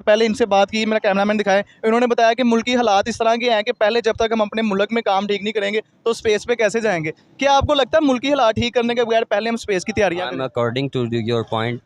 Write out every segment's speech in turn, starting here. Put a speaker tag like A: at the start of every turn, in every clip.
A: पहले इनसे बात की, मेरा कैमरामैन दिखाए, इन्होंने बताया कि मुल्क की हालात इस तरह के हैं कि पहले जब तक हम अपने मुल्क में काम ठीक नहीं करेंगे तो स्पेस पे कैसे जाएंगे। क्या आपको लगता है मुल्क की हालात ठीक करने के बगैर पहले हम स्पेस की तैयारियां करें?
B: अकॉर्डिंग टू योर पॉइंट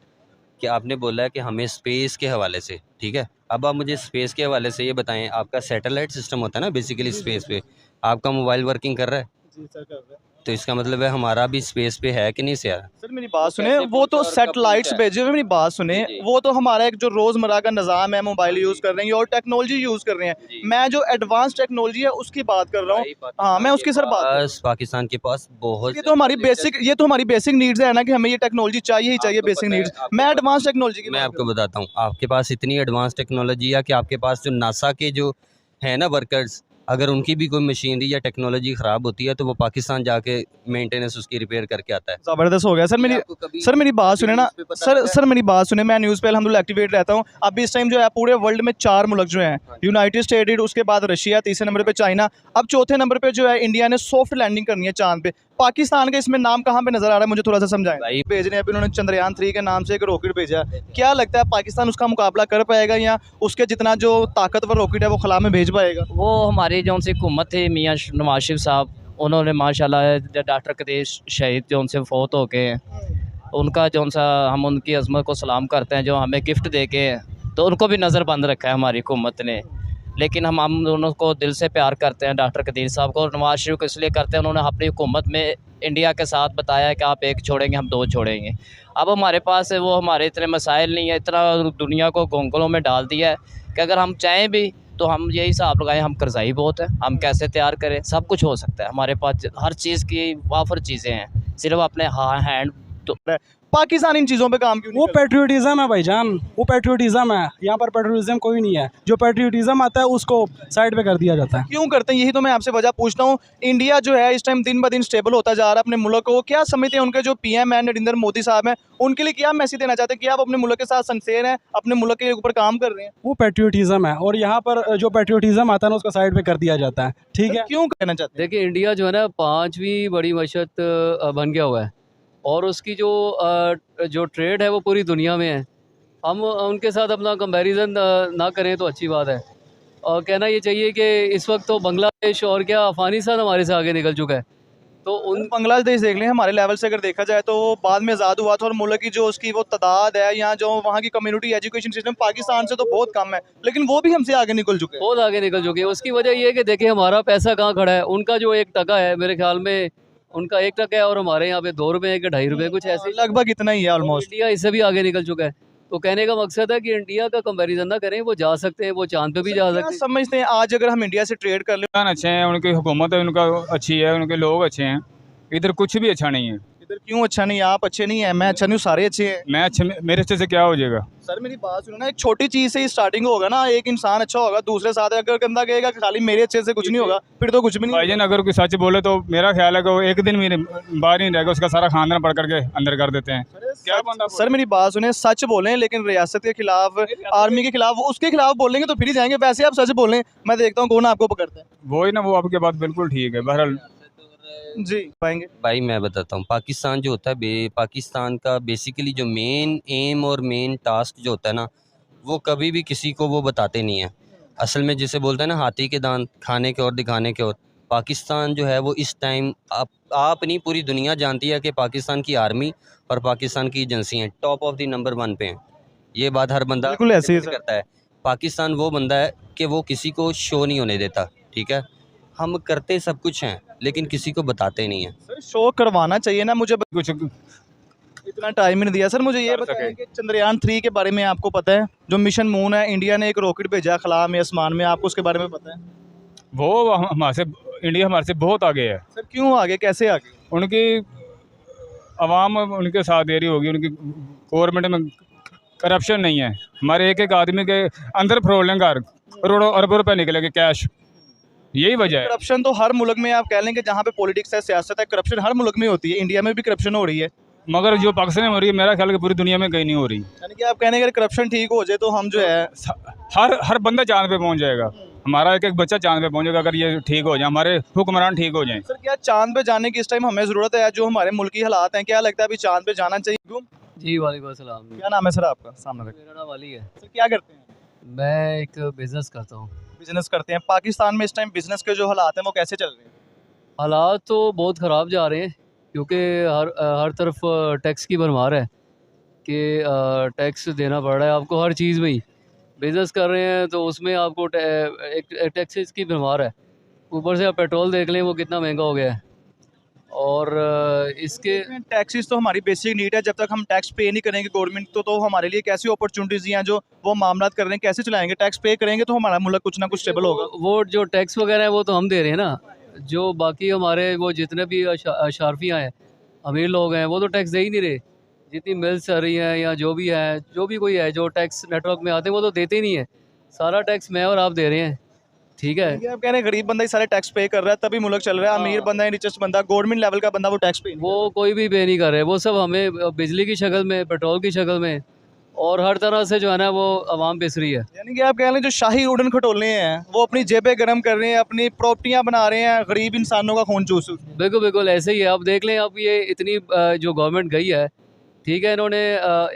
B: कि आपने बोला है कि हमें स्पेस के हवाले से, ठीक है, अब आप मुझे स्पेस के हवाले से ये बताएं, आपका सैटेलाइट सिस्टम होता है ना बेसिकली स्पेस पे, आपका मोबाइल वर्किंग कर रहा है?
A: जी सर, कर रहे हैं।
B: तो इसका मतलब है हमारा भी स्पेस पे है कि नहीं सर?
A: सर मेरी बात सुने, वो तो सैटेलाइट्स भेजे हुए, मेरी बात सुने,
B: जी, जी।
A: वो तो हमारा एक जो रोजमर्रा का निज़ाम है, मोबाइल यूज़ कर रहे हैं और टेक्नोलॉजी यूज़ कर रहे हैं।
B: जी।
A: मैं जो एडवांस टेक्नोलॉजी है उसकी बात कर रहा हूँ। हाँ, मैं उसकी सर बात कर रहा हूँ।
B: पाकिस्तान के पास बहुत
A: ये तो हमारी बेसिक नीड्स है ना कि हमें ये टेक्नोलॉजी चाहिए ही चाहिए, बेसिक नीड्स। मैं एडवांस टेक्नोलॉजी की
B: मैं
A: बात कर
B: आपको
A: रहा हूँ।
B: बताता हूँ, आपके पास इतनी एडवांस टेक्नोलॉजी है कि आपके पास जो नासा के जो है ना वर्कर्स, अगर उनकी भी कोई मशीनरी या टेक्नोलॉजी ख़राब होती है तो वो पाकिस्तान जाके मेंटेनेंस उसकी रिपेयर करके आता है।
A: ज़बरदस्त हो गया सर।
B: ये आपको कभी
A: सर मेरी बात
B: कभी
A: सुने ना,
B: न्यूज़ पे पता
A: सर
B: लगा है?
A: सर मेरी बात सुने, मैं न्यूज़ पे अल्हम्दुलिल्लाह एक्टिवेट रहता हूँ। अभी इस टाइम जो है पूरे वर्ल्ड में 4 मुल्क जो हैं,
B: हाँ जी।
A: यूनाइटेड स्टेट, उसके बाद रशिया, तीसरे नंबर पे चाइना, अब चौथे नंबर पे जो है इंडिया ने सॉफ्ट लैंडिंग करनी है चाँद पे। पाकिस्तान का इसमें नाम कहाँ पे नज़र आ रहा है, मुझे थोड़ा सा समझाएं।
B: भाई
A: भेज रहे हैं, अभी उन्होंने चंद्रयान 3 के नाम से एक रॉकेट भेजा है। क्या लगता है पाकिस्तान उसका मुकाबला कर पाएगा या उसके जितना जो ताकतवर रॉकेट है वो खला में भेज पाएगा?
C: वो हमारी जो उनसे हुकूमत थी मियाँ नवाज शरीफ साहब, उन्होंने माशाल्लाह डॉक्टर कदीर शहीद जो उनसे फ़ौत हो गए हैं, उनका जो सा हम उनकी अज़मत को सलाम करते हैं, जो हमें गिफ्ट दे के, तो उनको भी नज़रबंद रखा है हमारी हुकूमत ने। लेकिन हम दोनों को दिल से प्यार करते हैं, डॉक्टर कदीर साहब को और नवाज शरीफ को इसलिए करते हैं, उन्होंने अपनी हुकूमत में इंडिया के साथ बताया है कि आप एक छोड़ेंगे हम दो छोड़ेंगे। अब हमारे पास वो हमारे इतने मसाइल नहीं है, इतना दुनिया को घोंघलों में डाल दिया है कि अगर हम चाहें भी तो हम यही हिसाब लगाएं, हम कर्ज़ाई बहुत है, हम कैसे तैयार करें, सब कुछ हो सकता है हमारे पास, हर चीज़ की वाफर चीज़ें हैं, सिर्फ अपने हैंड तो
A: पाकिस्तान इन चीज़ों पे काम क्यों नहीं
D: वो
A: कर रहा?
D: पेट्रियोटिज़म है भाईजान, वो पेट्रियोटिज़म है। यहाँ पर पेट्रियोटिज़म कोई नहीं है। जो पेट्रियोटिज़म आता है उसको साइड पे कर दिया जाता है।
A: क्यों करते हैं, यही तो मैं आपसे वजह पूछता हूँ। इंडिया जो है इस टाइम दिन ब दिन स्टेबल होता जा रहा है अपने मुल्क को, क्या समझते हैं उनके जो पीएम है नरेंद्र मोदी साहब हैं, उनके लिए क्या मैसेज देना चाहते हैं कि आप अपने मुल्क के साथ सिंसियर हैं, अपने मुल्क के ऊपर काम कर रहे हैं?
D: वो पेट्रियोटिज़म है और यहाँ पर जो पेट्रियोटिज़म आता है ना उसको साइड पे कर दिया जाता है। ठीक है।
A: क्यों कहना चाहते हैं?
E: देखिए इंडिया जो है ना 5वीं बड़ी मशत बन गया हुआ है और उसकी जो ट्रेड है वो पूरी दुनिया में है। हम उनके साथ अपना कंपैरिजन ना करें तो अच्छी बात है। और कहना ये चाहिए कि इस वक्त तो बांग्लादेश और क्या अफ़गानिस्तान हमारे से आगे निकल चुका है। तो उन
A: बांग्लादेश देख लें, हमारे लेवल से अगर देखा जाए तो वो बाद में आज़ाद हुआ था और मुल्क की जो उसकी वो तादाद है या जो वहाँ की कम्युनिटी एजुकेशन सिस्टम पाकिस्तान से तो बहुत कम है, लेकिन वो भी हमसे आगे निकल चुके हैं।
E: बहुत आगे निकल चुके हैं। उसकी वजह ये है कि देखिए हमारा पैसा कहाँ खड़ा है, उनका जो 1 टका है मेरे ख्याल में, उनका 1 टका है और हमारे यहाँ पे 2 रुपये के 2.5 रुपये कुछ ऐसे,
A: लगभग इतना ही है
E: और
A: ऑलमोस्ट।
E: इंडिया इससे भी आगे निकल चुका है। तो कहने का मकसद है कि इंडिया का कंपैरिजन ना करें, वो जा सकते हैं, वो चांद पे भी जा
A: क्या
E: सकते हैं।
A: समझते हैं आज अगर हम इंडिया से ट्रेड कर लें?
F: अच्छे हैं, उनकी हुकूमत है उनका अच्छी है, उनके लोग अच्छे हैं, इधर कुछ भी अच्छा नहीं है।
A: इधर क्यों अच्छा नहीं है? आप अच्छे नहीं है, मैं अच्छा नहीं हूँ, सारे अच्छे हैं।
F: मैं अच्छे, मेरे अच्छे से क्या हो जाएगा?
A: सर मेरी बात सुनो ना, एक छोटी चीज़ से ही स्टार्टिंग होगा ना, एक इंसान अच्छा होगा, दूसरे साथ अगर गंदा कहेगा कि खाली मेरे अच्छे से कुछ नहीं होगा, फिर तो कुछ भी नहीं
F: भाईजान अगर कोई सच बोले तो मेरा ख्याल है कि वो एक दिन भी बाहर नहीं रहेगा, उसका सारा खानदान पकड़ करके अंदर कर देते हैं। क्या बंदा
A: सर मेरी बात सुने, सच बोलें लेकिन रियासत के खिलाफ, आर्मी के खिलाफ, उसके खिलाफ बोलेंगे तो फिर ही जाएंगे। वैसे आप सच बोलें, मैं देखता हूँ कौन आपको पकड़ता है।
F: वो ही ना, वो आपकी बात बिल्कुल ठीक है। बहरहाल
A: जी पाएंगे।
B: भाई मैं बताता हूँ, पाकिस्तान जो होता है पाकिस्तान का बेसिकली जो मेन एम और मेन टास्क जो होता है ना, वो कभी भी किसी को वो बताते नहीं है। असल में जिसे बोलते हैं ना हाथी के दांत, खाने के और दिखाने के और, पाकिस्तान जो है वो इस टाइम आप नहीं पूरी दुनिया जानती है कि पाकिस्तान की आर्मी और पाकिस्तान की एजेंसियाँ टॉप ऑफ द नंबर 1 पे हैं। ये बात हर बंदा
A: बिल्कुल ऐसे ही
B: admit करता है। पाकिस्तान वो बंदा है कि वो किसी को शो नहीं होने देता, ठीक है। हम करते सब कुछ हैं लेकिन किसी को बताते नहीं हैं।
A: सर शो करवाना चाहिए ना, मुझे
F: कुछ
A: इतना टाइम ही नहीं दिया। सर मुझे ये
F: कर
A: बताएं
F: सके।
A: कि चंद्रयान 3 के बारे में आपको पता है? जो मिशन मून है, इंडिया ने एक रॉकेट भेजा खला में, आसमान में, आपको उसके बारे में पता है?
F: वो हमारे से, इंडिया हमारे से बहुत आगे है।
A: सर क्यों आगे, कैसे आगे?
F: उनकी आवाम उनके साथ दे रही होगी, उनकी गवर्नमेंट में करप्शन नहीं है। हमारे एक एक आदमी के अंदर फ्रोड लेंगे, करोड़ों अरबों रुपए निकलेंगे कैश, यही वजह है।
A: करप्शन तो हर मुल्क में, आप कह लेंगे जहाँ पे पॉलिटिक्स है, सियासत है, करप्शन हर मुल्क में होती है। इंडिया में भी करप्शन हो रही है,
F: मगर जो पाकिस्तान में हो रही है, मेरा ख्याल है कि पूरी दुनिया में कहीं नहीं हो रही।
A: यानी कि आप कहने अगर करप्शन ठीक हो जाए तो हम जो है
F: हर बंदा चांद पे पहुंच जाएगा। हमारा एक एक बच्चा चांद पे पहुंचेगा अगर ये ठीक हो जाए, हमारे हुक्मरान ठीक हो जाएं।
A: सर क्या चांद पे जाने की इस टाइम हमें ज़रूरत है? जो हमारे मुल्क की हालात हैं, क्या लगता है अभी चांद पे जाना चाहिए? क्यों?
E: जी वालेकुम अस्सलाम।
A: क्या नाम है सर आपका? सामने रखिए।
E: मेरा नाम अली है।
A: सर क्या करते हैं?
E: मैं एक बिज़नेस करता हूँ।
A: बिजनेस करते हैं। पाकिस्तान में इस टाइम बिजनेस के जो हालात हैं वो कैसे चल रहे हैं?
E: हालात तो बहुत ख़राब जा रहे हैं क्योंकि हर तरफ टैक्स की भरमार है कि टैक्स देना पड़ रहा है आपको हर चीज़ में ही। बिज़नेस कर रहे हैं तो उसमें आपको एक टैक्सेस की भरमार है। ऊपर से आप पेट्रोल देख लें वो कितना महंगा हो गया है। और इसके
A: टैक्सेस तो हमारी बेसिक नीड है। जब तक हम टैक्स पे नहीं करेंगे गवर्नमेंट तो हमारे लिए कैसी अपॉर्चुनिटीज़ हैं जो वो मामलात कर रहे हैं, कैसे चलाएंगे? टैक्स पे करेंगे तो हमारा मुल्क कुछ ना कुछ स्टेबल होगा।
E: वो जो टैक्स वगैरह है वो तो हम दे रहे हैं ना। जो बाकी हमारे वो जितने भी अशारफियाँ हैं, अमीर लोग हैं, वो तो टैक्स दे ही नहीं रहे। जितनी मिल्स आ रही हैं या जो भी है, जो भी कोई है जो टैक्स नेटवर्क में आते हैं वो तो देते ही नहीं है। सारा टैक्स मैं और आप दे रहे हैं, ठीक है।
A: ये आप कह रहे हैं गरीब बंदा ही सारे टैक्स पे कर रहा है तभी मुल्क चल रहा है। अमीर
E: हाँ।
A: बंदा है, रिचेस्ट बंदा, गवर्नमेंट लेवल का बंदा वो टैक्स पे नहीं
E: वो कोई भी पे नहीं कर रहे, वो सब हमें बिजली की शक्ल में, पेट्रोल की शक्ल में और हर तरह से जो है ना वो आवाम पिस रही है।
A: यानी कि आप कह रहे हैं जो शाही उड़न खटोले हैं वो अपनी जेबें गर्म कर रहे हैं, अपनी प्रॉपर्टियां बना रहे हैं, गरीब इंसानों का खून चूस रहे हैं।
E: बिल्कुल बिल्कुल ऐसे ही है। आप देख लें, अब ये इतनी जो गवर्नमेंट गई है, ठीक है, इन्होंने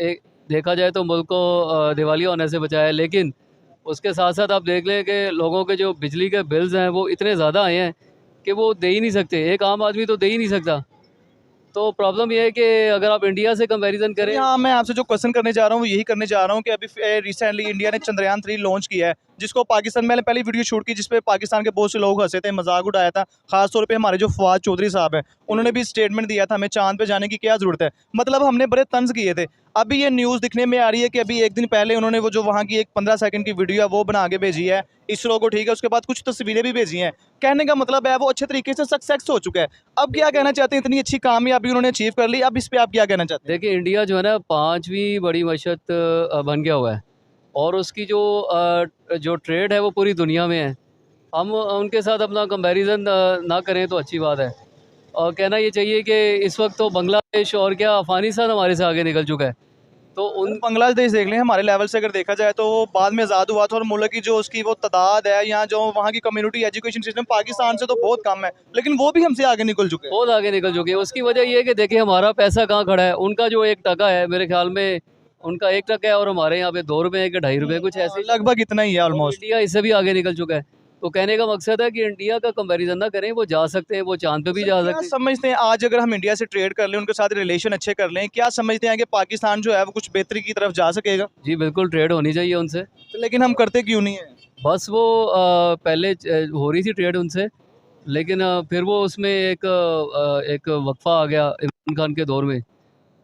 E: एक देखा जाए तो मुल्क को दिवालिया होने से बचाया है, लेकिन उसके साथ साथ आप देख लें कि लोगों के जो बिजली के बिल्स हैं वो इतने ज़्यादा आए हैं कि वो दे ही नहीं सकते। एक आम आदमी तो दे ही नहीं सकता। तो प्रॉब्लम ये है कि अगर आप इंडिया से कंपैरिजन करें,
A: हाँ, मैं आपसे जो क्वेश्चन करने जा रहा हूँ वो यही करने जा रहा हूँ कि अभी रिसेंटली इंडिया ने चंद्रयान 3 लॉन्च किया है, जिसको पाकिस्तान, मैंने पहले वीडियो शूट की जिसपे पाकिस्तान के बहुत से लोग हंसे थे, मजाक उड़ाया था। खास तौर पे हमारे जो फवाद चौधरी साहब हैं उन्होंने भी स्टेटमेंट दिया था हमें चांद पे जाने की क्या ज़रूरत है। मतलब हमने बड़े तंज किए थे। अभी ये न्यूज़ दिखने में आ रही है कि अभी एक दिन पहले उन्होंने वो जो वहाँ की एक 15 सेकंड की वीडियो है वो बना के भेजी है इसरो को, ठीक है। उसके बाद कुछ तस्वीरें भी भेजी हैं। कहने का मतलब है वो अच्छे तरीके से सक्सेस हो चुका है। अब क्या कहना चाहते हैं? इतनी अच्छी कामयाबी उन्होंने अचीव कर ली, अब इस पे आप क्या कहना चाहते हैं?
E: देखिए इंडिया जो है ना 5वीं बड़ी मशत बन गया हुआ है और उसकी जो ट्रेड है वो पूरी दुनिया में है। हम उनके साथ अपना कंपैरिजन ना करें तो अच्छी बात है। और कहना ये चाहिए कि इस वक्त तो बांग्लादेश और क्या अफ़गानिस्तान हमारे से आगे निकल चुका है। तो उन
A: बांग्लादेश देख लें, हमारे लेवल से अगर देखा जाए तो वो बाद में आज़ाद हुआ था और मुल्क की जो उसकी वो तादाद है या जो वहाँ की कम्युनिटी एजुकेशन सिस्टम पाकिस्तान से तो बहुत कम है, लेकिन वो भी हमसे आगे निकल चुके हैं।
E: बहुत आगे निकल चुके हैं। उसकी वजह ये है कि देखिए हमारा पैसा कहाँ खड़ा है। उनका जो 1 टका है मेरे ख्याल में, उनका 1 टका है और हमारे यहाँ पे 2 रुपये के 2.5 रुपये कुछ ऐसे ही।
A: लगभग इतना ही है
E: तो
A: ऑलमोस्ट।
E: इंडिया इससे भी आगे निकल चुका है। तो कहने का मकसद है कि इंडिया का कंपैरिजन ना करें। वो जा सकते हैं, वो चांद पे भी जा
A: क्या
E: सकते हैं।
A: समझते हैं आज अगर हम इंडिया से ट्रेड कर लें, उनके साथ रिलेशन अच्छे कर लें, क्या समझते हैं कि पाकिस्तान जो है वो कुछ बेहतरी की तरफ जा सकेगा?
E: जी बिल्कुल, ट्रेड होनी चाहिए उनसे।
A: तो लेकिन हम करते क्यों नहीं है?
E: बस वो पहले हो रही थी ट्रेड उनसे, लेकिन फिर वो उसमें एक वक्फा आ गया इमरान खान के दौर में।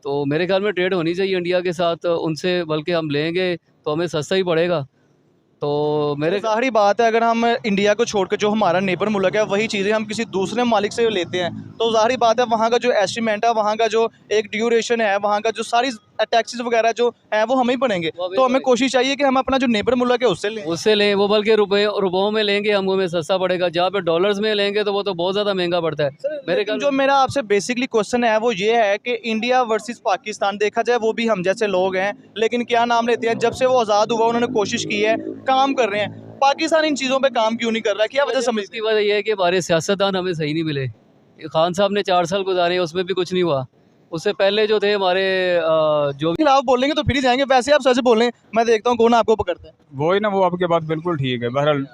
E: तो मेरे ख्याल में ट्रेड होनी चाहिए इंडिया के साथ उनसे, बल्कि हम लेंगे तो हमें सस्ता ही पड़ेगा। तो मेरे
A: ज़ाहिरी बात है अगर हम इंडिया को छोड़ के जो हमारा नेबर मुल्क है वही चीज़ें हम किसी दूसरे मालिक से लेते हैं तो ज़ाहिरी बात है वहाँ का जो एस्टिमेट है, वहाँ का जो एक ड्यूरेशन है, वहाँ का जो सारी टैक्सेस वगैरह जो है वो हमें ही पड़ेंगे।
E: वो हमें
A: तो हमें
E: पड़ेंगे।
A: कोशिश चाहिए कि हम अपना जो नेबर मुल्क है उससे लें।
E: उससे लें, वो बल्कि रुपयों में लेंगे हम, हमें सस्ता पड़ेगा। जहाँ पे डॉलर्स में लेंगे तो वो तो बहुत ज़्यादा महंगा पड़ता है। मेरे
A: लेकिन
E: ख्याल
A: जो मेरा आपसे बेसिकली क्वेश्चन है वो ये है कि इंडिया वर्सेस पाकिस्तान देखा जाए वो भी हम जैसे लोग हैं, लेकिन क्या नाम लेते हैं, जब से वो आज़ाद हुआ उन्होंने कोशिश की है, काम कर रहे हैं। पाकिस्तान इन चीज़ों पे काम क्यों नहीं कर रहा है? क्या वजह समझते
E: इसकी वजह यह है कि हमारे सियासतदान हमें सही नहीं मिले। खान साहब ने 4 साल गुजारे, उसमें भी कुछ नहीं हुआ। उससे पहले जो थे हमारे जो
A: हैं? आप बोलेंगे तो फिर ही जाएंगे, वैसे आप सच बोलें, मैं देखता हूँ कौन आपको पकड़ता है।
F: वही ना, वो आपकी बात बिल्कुल ठीक है। बहरहाल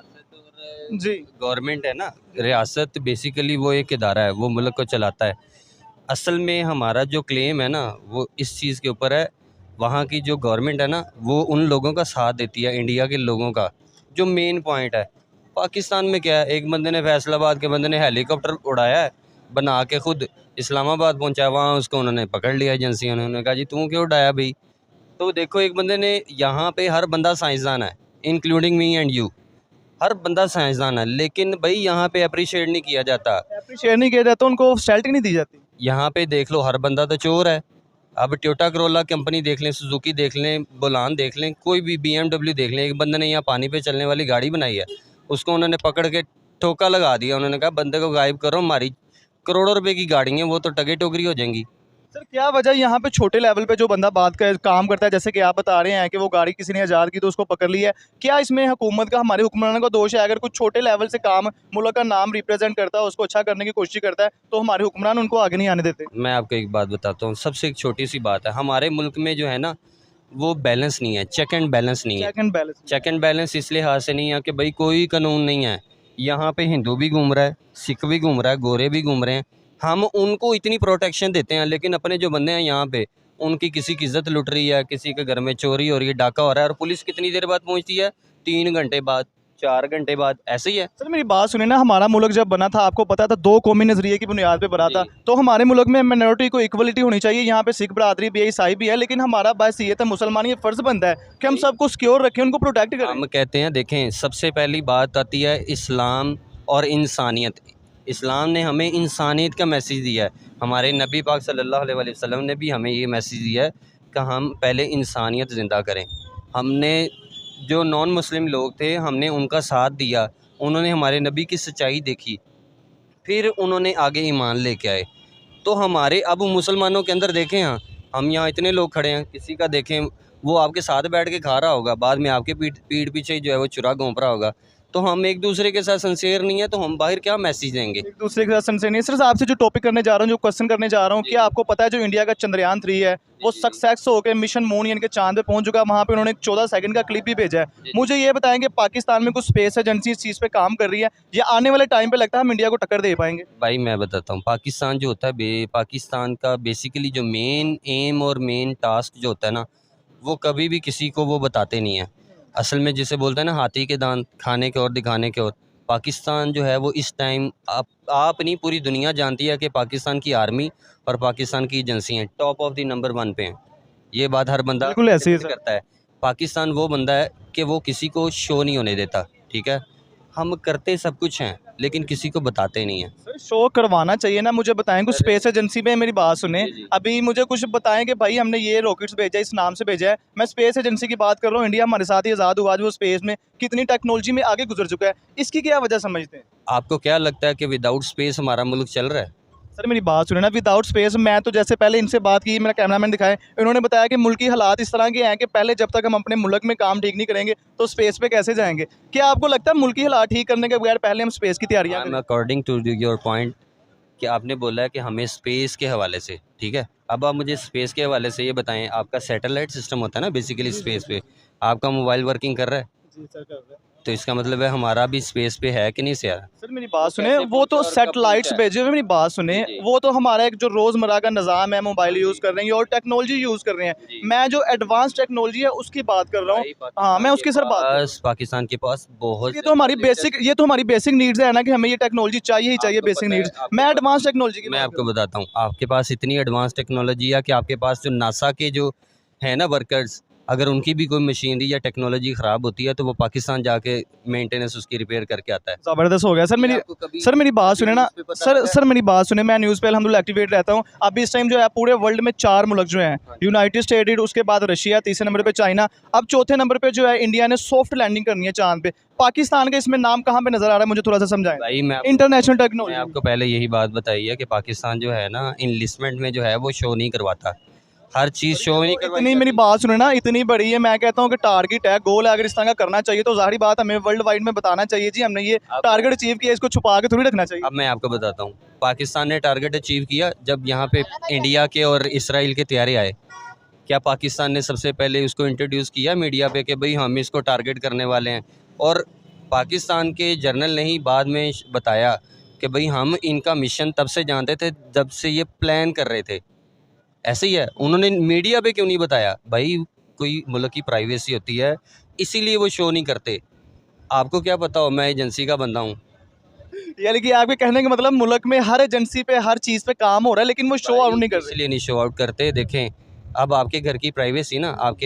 A: जी।
B: गवर्नमेंट है ना, रियासत बेसिकली वो एक इदारा है, वो मुल्क को चलाता है। असल में हमारा जो क्लेम है ना वो इस चीज़ के ऊपर है, वहाँ की जो गवर्नमेंट है ना वो उन लोगों का साथ देती है, इंडिया के लोगों का, जो मेन पॉइंट है। पाकिस्तान में क्या है, एक बंदे ने फैसलाबाद के बंदे ने हेलीकॉप्टर उड़ाया है, बना के खुद इस्लामाबाद पहुंचा, वहाँ उसको उन्होंने पकड़ लिया एजेंसियों ने, उन्होंने कहा जी तू क्यों उड़ाया भाई। तो देखो एक बंदे ने, यहाँ पे हर बंदा साइंसदान है, इंक्लूडिंग मी एंड यू, हर बंदा साइंसदान है, लेकिन भाई यहाँ पे अप्रिशिएट नहीं किया जाता।
A: अप्रिशिएट नहीं किया जाता, उनको सैलरी नहीं दी जाती।
B: यहाँ पे देख लो हर बंदा तो चोर है। अब टोयोटा करोला कंपनी देख लें, सुजुकी देख लें, बोलान देख लें, कोई भी BMW देख लें, एक बंदे ने यहाँ पानी पे चलने वाली गाड़ी बनाई है, उसको उन्होंने पकड़ के ठोका लगा दिया। उन्होंने कहा बंदे को गायब करो, हमारी करोड़ों रुपए की गाड़ी है, वो तो टगे टोकरी हो जाएंगी।
A: सर क्या वजह यहाँ पे छोटे लेवल पे जो बंदा बात कर काम करता है, जैसे कि आप बता रहे हैं कि वो गाड़ी किसी ने आज़ाद की तो उसको पकड़ लिया है, क्या इसमें हुकूमत का, हमारे हुक्मरानों का दोष है? अगर कुछ छोटे लेवल से काम मुल्क का नाम रिप्रेजेंट करता है, उसको अच्छा करने की कोशिश करता है, तो हमारे हुक्मरान उनको आगे नहीं आने देते।
B: मैं आपको एक बात बताता हूँ, सबसे एक छोटी सी बात है, हमारे मुल्क में जो है ना वो बैलेंस नहीं है, चेक एंड बैलेंस नहीं है।
A: Check and balance.
B: Check and balance इसलिए हाथ से नहीं है कि भाई कोई कानून नहीं है। यहाँ पे हिंदू भी घूम रहा है, सिख भी घूम रहा है, गोरे भी घूम रहे हैं। हम उनको इतनी प्रोटेक्शन देते हैं, लेकिन अपने जो बंदे हैं यहाँ पे उनकी किसी की इज्जत लुट रही है, किसी के घर में चोरी हो रही है, डाका हो रहा है, और पुलिस कितनी देर बाद पहुँचती है? 3 घंटे बाद, 4 घंटे बाद, ऐसे ही है।
A: सर मेरी बात सुनिए ना, हमारा मुल्क जब बना था आपको पता था 2 कौमी नजरिए की बुनियाद पे बना था,
B: जी।
A: तो हमारे मुल्क में माइनॉरिटी को इक्वलिटी होनी चाहिए। यहाँ पे सिख बरादरी भी है, ईसाई भी है, लेकिन हमारा बस ये था मुसलमान, ये फर्ज बनता है कि हम सबको सिक्योर रखें, उनको प्रोटेक्ट करें।
B: हम कहते हैं, देखें, सबसे पहली बात आती है इस्लाम और इंसानियत। इस्लाम ने हमें इंसानियत का मैसेज दिया है। हमारे नबी पाक सल्लल्लाहु अलैहि वसल्लम ने भी हमें ये मैसेज दिया है कि हम पहले इंसानियत ज़िंदा करें। हमने जो नॉन मुस्लिम लोग थे, हमने उनका साथ दिया, उन्होंने हमारे नबी की सच्चाई देखी, फिर उन्होंने आगे ईमान लेके आए। तो हमारे अब मुसलमानों के अंदर देखें, हाँ, हम यहाँ इतने लोग खड़े हैं, किसी का देखें वो आपके साथ बैठ के खा रहा होगा, बाद में आपके पीठ पीछे जो है वो चुरा घोंप रहा होगा। तो हम एक दूसरे के साथ सिंसियर नहीं है, तो हम बाहर क्या मैसेज देंगे?
A: एक दूसरे के साथ सनसे नहीं। सर आपसे जो टॉपिक करने जा रहा हूँ, जो क्वेश्चन करने जा रहा हूँ, क्या आपको पता है जो इंडिया का चंद्रयान 3 है वो सक्सेस होकर मिशन मून यानी कि चांद पे पहुंच चुका है। वहाँ पे उन्होंने एक 14 सेकंड का क्लिप भी भेजा है। मुझे ये बताएं कि पाकिस्तान में कुछ स्पेस एजेंसी इस चीज़ पे काम कर रही है, या आने वाले टाइम पे लगता है हम इंडिया को टक्कर दे पाएंगे?
B: भाई मैं बताता हूँ, पाकिस्तान जो होता है, पाकिस्तान का बेसिकली जो मेन एम और मेन टास्क जो होता है ना, वो कभी भी किसी को वो बताते नहीं है। असल में जिसे बोलते हैं ना, हाथी के दांत खाने के और दिखाने के और। पाकिस्तान जो है वो इस टाइम आप नहीं, पूरी दुनिया जानती है कि पाकिस्तान की आर्मी और पाकिस्तान की एजेंसियाँ टॉप ऑफ द नंबर 1 पे हैं। ये बात हर बंदा
A: बिल्कुल ऐसे ही है,
B: admit
A: सर।
B: करता है। पाकिस्तान वो बंदा है कि वो किसी को शो नहीं होने देता, ठीक है। हम करते सब कुछ हैं, लेकिन किसी को बताते नहीं हैं।
A: सर शो करवाना चाहिए ना। मुझे बताएं कुछ स्पेस एजेंसी में, मेरी बात सुने,
B: जी, जी।
A: अभी मुझे कुछ बताएं कि भाई हमने ये रॉकेट्स भेजा है, इस नाम से भेजा है। मैं स्पेस एजेंसी की बात कर रहा हूँ। इंडिया हमारे साथ ही आज़ाद हुआ, आज वो स्पेस में कितनी टेक्नोलॉजी में आगे गुजर चुका है, इसकी क्या वजह समझते हैं?
B: आपको क्या लगता है कि विदाउट स्पेस हमारा मुल्क चल रहा है?
A: सर मेरी बात सुने ना, विदाउट स्पेस, मैं तो जैसे पहले इनसे बात की, मेरा कैमरामैन दिखाए, इन्होंने बताया कि मुल्की हालात इस तरह के हैं कि पहले जब तक हम अपने मुल्क में काम ठीक नहीं करेंगे तो स्पेस पे कैसे जाएंगे। क्या आपको लगता है मुल्की हालात ठीक करने के बगैर पहले हम स्पेस की तैयारियां करें?
B: अकॉर्डिंग टू योर पॉइंट कि आपने बोला है कि हमें स्पेस के हवाले से, ठीक है। अब आप मुझे स्पेस के हवाले से ये बताएं, आपका सैटेलाइट सिस्टम होता है ना बेसिकली स्पेस पे, आपका मोबाइल वर्किंग कर रहा है?
A: जी सर, कर रहे हैं।
B: तो इसका मतलब है हमारा भी स्पेस पे है कि नहीं सर?
A: सर मेरी बात सुने,
B: कैसे
A: वो तो
B: पहुंचा और कब
A: सैटेलाइट्स
B: पहुंचा है?
A: भेजे हुए, मेरी बात सुने,
B: जी, जी।
A: वो तो हमारा एक जो रोज़मर्रा का निज़ाम है, मोबाइल यूज़ कर रहे हैं और टेक्नोलॉजी यूज़ कर रहे हैं।
B: जी।
A: मैं जो एडवांस टेक्नोलॉजी है उसकी बात कर रहा हूँ। हाँ, मैं उसकी सर बात कर रहा हूँ।
B: पाकिस्तान के पास बहुत
A: ये तो हमारी बेसिक नीड्स है ना, कि हमें ये टेक्नोलॉजी चाहिए ही चाहिए,
B: आपको
A: बेसिक
B: पता है,
A: नीड्स।
B: आपके
A: मैं
B: पास-
A: एडवांस टेक्नोलॉजी की
B: मैं
A: बात कर
B: आपको बताता हूँ, आपके पास इतनी एडवांस टेक्नोलॉजी है कि आपके पास जो नासा के जो है ना वर्कर्स, अगर उनकी भी कोई मशीनरी या टेक्नोलॉजी ख़राब होती है तो वो पाकिस्तान जाके मेंटेनेंस उसकी रिपेयर करके आता है।
A: ज़बरदस्त हो गया सर। मेरी बात सुने ना सर, मेरी बात सुने, मैं न्यूज़ पे अल्हम्दुलिल्लाह एक्टिवेट रहता हूँ। अभी इस टाइम जो है पूरे वर्ल्ड में 4 मुल्क जो हैं, यूनाइटेड स्टेट, उसके बाद रशिया, तीसरे नंबर पे चाइना, अब चौथे नंबर पे जो है इंडिया ने सॉफ्ट लैंडिंग करनी है चांद पे। पाकिस्तान का इसमें नाम कहाँ पे नजर आ रहा है, मुझे थोड़ा सा समझाएं।
B: भाई
A: इंटरनेशनल
B: मैं
A: टेक्नोलॉजी।
B: आपको पहले यही बात बताई है कि पाकिस्तान जो है ना इनलिस्टमेंट में जो है वो शो नहीं करवाता, हर चीज़ शो नहीं करवाई
A: इतनी मेरी
B: जाती।
A: बात सुने ना, इतनी बड़ी है, मैं कहता हूँ कि टारगेट है, गोल है, अगर इस तरह का करना चाहिए तो ज़ाहिर बात हमें वर्ल्ड वाइड में बताना चाहिए जी हमने ये
B: अब-
A: टारगेट अचीव किया, इसको छुपा के थोड़ी रखना चाहिए।
B: अब मैं आपको बताता हूँ, पाकिस्तान ने टारगेट अचीव किया जब यहाँ पे इंडिया के और इसराइल के तैयारे आए। क्या पाकिस्तान ने सबसे पहले उसको इंट्रोड्यूस किया मीडिया पे कि भाई हम इसको टारगेट करने वाले हैं? और पाकिस्तान के जर्नल ने ही बाद में बताया कि भाई हम इनका मिशन तब से जानते थे जब से ये प्लान कर रहे थे। ऐसे ही है, उन्होंने मीडिया पे क्यों नहीं बताया? भाई कोई मुल्क की प्राइवेसी होती है, इसीलिए वो शो नहीं करते। आपको क्या पता हो, मैं एजेंसी का बंदा हूँ।
A: यानी कि आपके कहने का मतलब मुल्क में हर एजेंसी पे हर चीज़ पे काम हो रहा है, लेकिन वो शो आउट नहीं कर रहे।
B: इसलिए नहीं शो आउट करते। देखें, अब आपके घर की प्राइवेसी ना, आपके